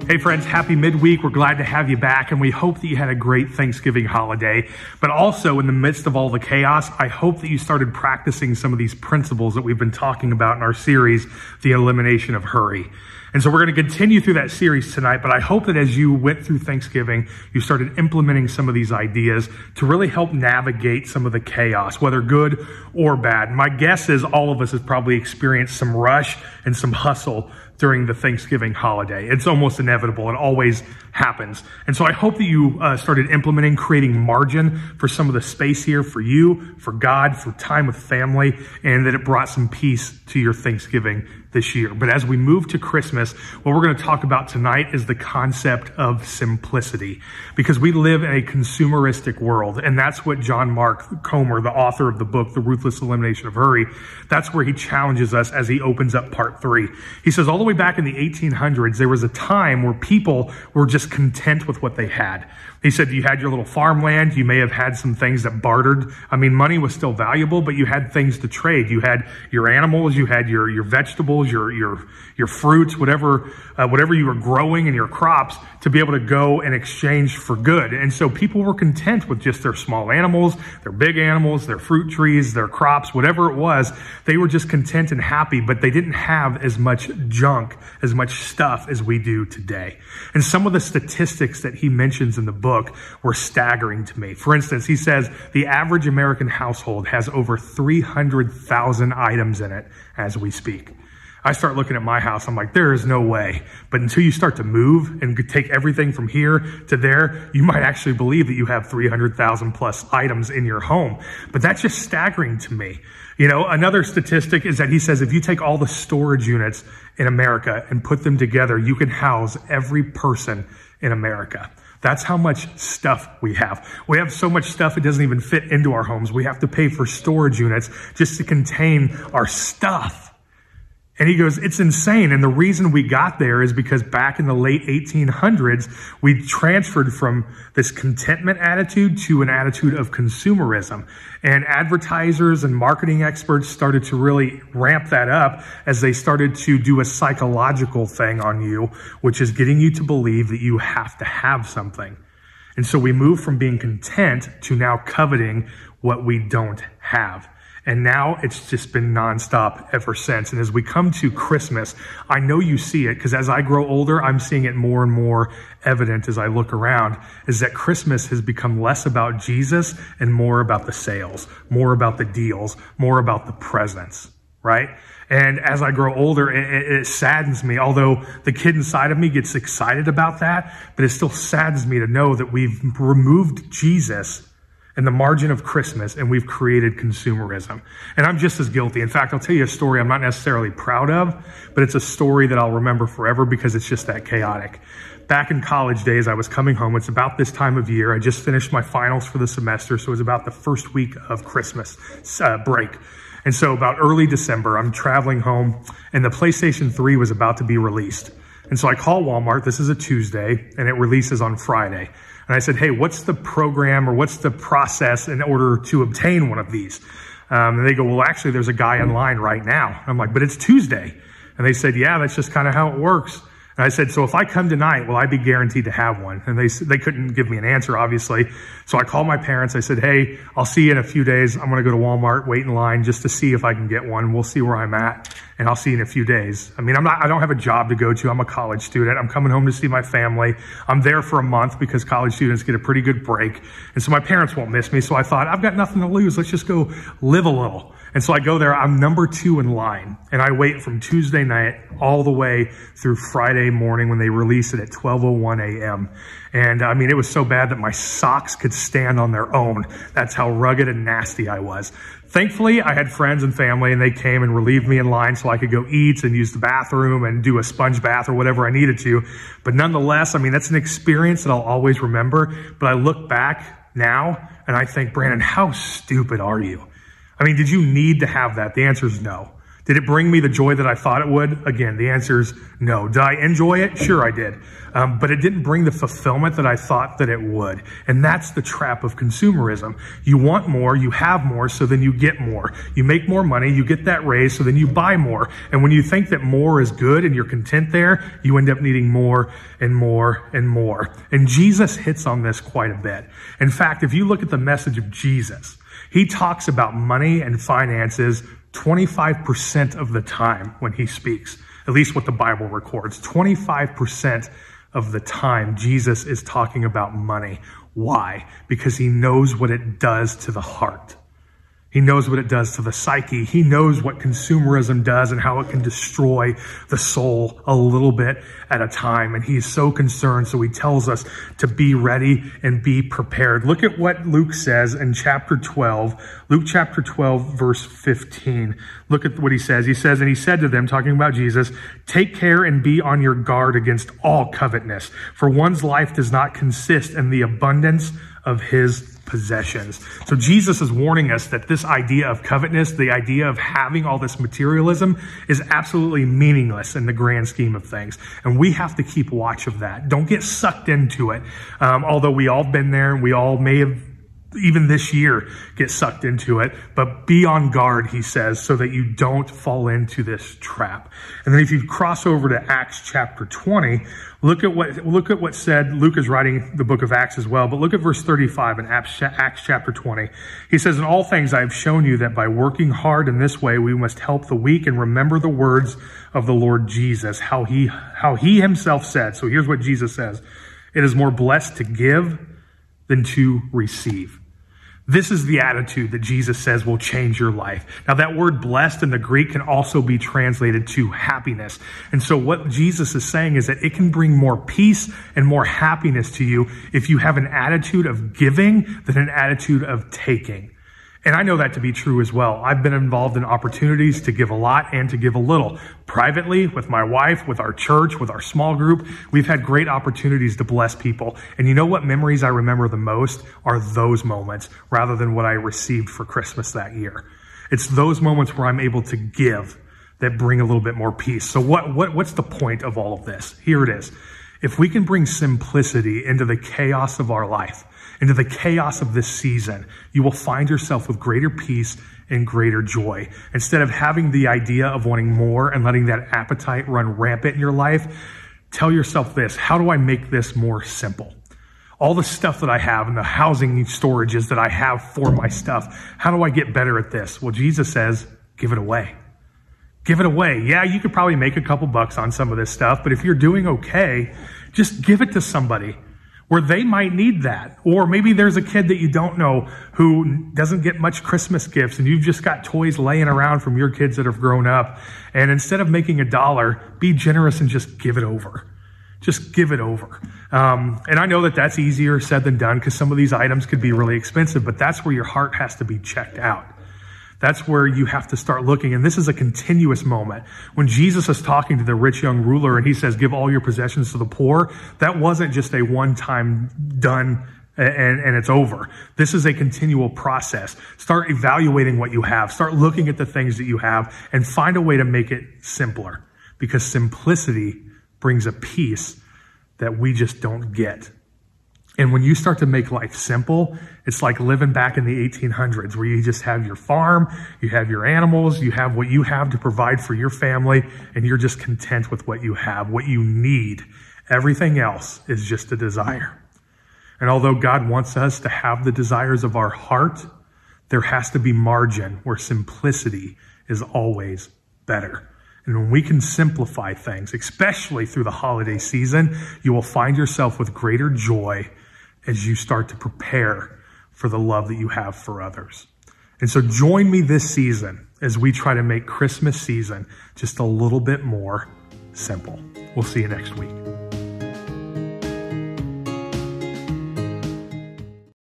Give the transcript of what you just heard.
Hey friends, happy midweek. We're glad to have you back, and we hope that you had a great Thanksgiving holiday. But also, in the midst of all the chaos, I hope that you started practicing some of these principles that we've been talking about in our series, The Elimination of Hurry. And so we're going to continue through that series tonight, but I hope that as you went through Thanksgiving, you started implementing some of these ideas to really help navigate some of the chaos, whether good or bad. My guess is all of us has probably experienced some rush and some hustle during the Thanksgiving holiday. It's almost inevitable. It always happens. And so I hope that you started implementing, creating margin for some of the space here for you, for God, for time with family, and that it brought some peace to your Thanksgiving this year. But as we move to Christmas, what we're going to talk about tonight is the concept of simplicity, because we live in a consumeristic world. And that's what John Mark Comer, the author of the book, The Ruthless Elimination of Hurry, that's where he challenges us as he opens up part 3. He says all the way back in the 1800s, there was a time where people were just content with what they had. He said you had your little farmland. You may have had some things that bartered. I mean, money was still valuable, but you had things to trade. You had your animals, you had your vegetables, your fruits, whatever you were growing in your crops, to be able to go and exchange for good. And so people were content with just their small animals, their big animals, their fruit trees, their crops, whatever it was. They were just content and happy, but they didn't have as much junk, as much stuff as we do today. And some of the statistics that he mentions in the book were staggering to me. For instance, he says the average American household has over 300,000 items in it as we speak. I start looking at my house, I'm like, there is no way. But until you start to move and take everything from here to there, you might actually believe that you have 300,000 plus items in your home. But that's just staggering to me. You know, another statistic is that he says if you take all the storage units in America and put them together, you can house every person in America. That's how much stuff we have. We have so much stuff it doesn't even fit into our homes. We have to pay for storage units just to contain our stuff. And he goes, it's insane. And the reason we got there is because back in the late 1800s, we transferred from this contentment attitude to an attitude of consumerism. And advertisers and marketing experts started to really ramp that up as they started to do a psychological thing on you, which is getting you to believe that you have to have something. And so we move from being content to now coveting what we don't have. And now it's just been nonstop ever since. And as we come to Christmas, I know you see it, because as I grow older, I'm seeing it more and more evident as I look around, is that Christmas has become less about Jesus and more about the sales, more about the deals, more about the presents, right? And as I grow older, it saddens me, although the kid inside of me gets excited about that, but it still saddens me to know that we've removed Jesus and the margin of Christmas, and we've created consumerism. And I'm just as guilty. In fact, I'll tell you a story I'm not necessarily proud of, but it's a story that I'll remember forever because it's just that chaotic. Back in college days, I was coming home. It's about this time of year. I just finished my finals for the semester, so it was about the first week of Christmas break. And so about early December, I'm traveling home, and the PlayStation 3 was about to be released. And so I call Walmart. This is a Tuesday, and it releases on Friday. And I said, hey, what's the program or what's the process in order to obtain one of these? And they go, well, actually, there's a guy in line right now. I'm like, but it's Tuesday. And they said, yeah, that's just kind of how it works. And I said, so if I come tonight, will I be guaranteed to have one? And they couldn't give me an answer, obviously. So I called my parents. I said, hey, I'll see you in a few days. I'm going to go to Walmart, wait in line just to see if I can get one. We'll see where I'm at, and I'll see you in a few days. I mean, I don't have a job to go to. I'm a college student. I'm coming home to see my family. I'm there for a month because college students get a pretty good break. And so my parents won't miss me. So I thought, I've got nothing to lose. Let's just go live a little. And so I go there, I'm number 2 in line, and I wait from Tuesday night all the way through Friday morning when they release it at 12:01 a.m. And I mean, it was so bad that my socks could stand on their own. That's how rugged and nasty I was. Thankfully, I had friends and family, and they came and relieved me in line so I could go eat and use the bathroom and do a sponge bath or whatever I needed to. But nonetheless, I mean, that's an experience that I'll always remember. But I look back now and I think, Brandon, how stupid are you? I mean, did you need to have that? The answer is no. Did it bring me the joy that I thought it would? Again, the answer is no. Did I enjoy it? Sure I did. But it didn't bring the fulfillment that I thought that it would. And that's the trap of consumerism. You want more, you have more, so then you get more. You make more money, you get that raise, so then you buy more. And when you think that more is good and you're content there, you end up needing more and more and more. And Jesus hits on this quite a bit. In fact, if you look at the message of Jesus, he talks about money and finances 25% of the time when he speaks, at least what the Bible records. 25% of the time Jesus is talking about money. Why? Because he knows what it does to the heart. He knows what it does to the psyche. He knows what consumerism does and how it can destroy the soul a little bit at a time. And he's so concerned, so he tells us to be ready and be prepared. Look at what Luke says in chapter 12. Luke chapter 12, verse 15. Look at what he says. He says, and he said to them, talking about Jesus, take care and be on your guard against all covetousness, for one's life does not consist in the abundance of his possessions. So Jesus is warning us that this idea of covetousness, the idea of having all this materialism, is absolutely meaningless in the grand scheme of things. And we have to keep watch of that. Don't get sucked into it. Although we all been there and we all may have even this year get sucked into it, but be on guard, he says, so that you don't fall into this trap. And then if you cross over to Acts chapter 20, look at what said. Luke is writing the book of Acts as well, but look at verse 35 in Acts chapter 20. He says, in all things I have shown you that by working hard in this way, we must help the weak and remember the words of the Lord Jesus, how he himself said. So here's what Jesus says. It is more blessed to give than to receive. This is the attitude that Jesus says will change your life. Now, that word blessed in the Greek can also be translated to happiness. And so what Jesus is saying is that it can bring more peace and more happiness to you if you have an attitude of giving than an attitude of taking. And I know that to be true as well. I've been involved in opportunities to give a lot and to give a little. Privately, with my wife, with our church, with our small group, we've had great opportunities to bless people. And you know what memories I remember the most are those moments rather than what I received for Christmas that year. It's those moments where I'm able to give that bring a little bit more peace. So what's the point of all of this? Here it is. If we can bring simplicity into the chaos of our life, into the chaos of this season, you will find yourself with greater peace and greater joy. Instead of having the idea of wanting more and letting that appetite run rampant in your life, tell yourself this: how do I make this more simple? All the stuff that I have and the housing storages that I have for my stuff, how do I get better at this? Well, Jesus says, give it away. Give it away. Yeah, you could probably make a couple bucks on some of this stuff, but if you're doing okay, just give it to somebody where they might need that. Or maybe there's a kid that you don't know who doesn't get much Christmas gifts and you've just got toys laying around from your kids that have grown up. And instead of making $1, be generous and just give it over. Just give it over. And I know that that's easier said than done because some of these items could be really expensive, but that's where your heart has to be checked out. That's where you have to start looking. And this is a continuous moment. When Jesus is talking to the rich young ruler and he says, give all your possessions to the poor, that wasn't just a one-time done and it's over. This is a continual process. Start evaluating what you have. Start looking at the things that you have and find a way to make it simpler, because simplicity brings a peace that we just don't get. And when you start to make life simple, it's like living back in the 1800s where you just have your farm, you have your animals, you have what you have to provide for your family, and you're just content with what you have, what you need. Everything else is just a desire. And although God wants us to have the desires of our heart, there has to be margin where simplicity is always better. And when we can simplify things, especially through the holiday season, you will find yourself with greater joy as you start to prepare for the love that you have for others. And so join me this season as we try to make Christmas season just a little bit more simple. We'll see you next week.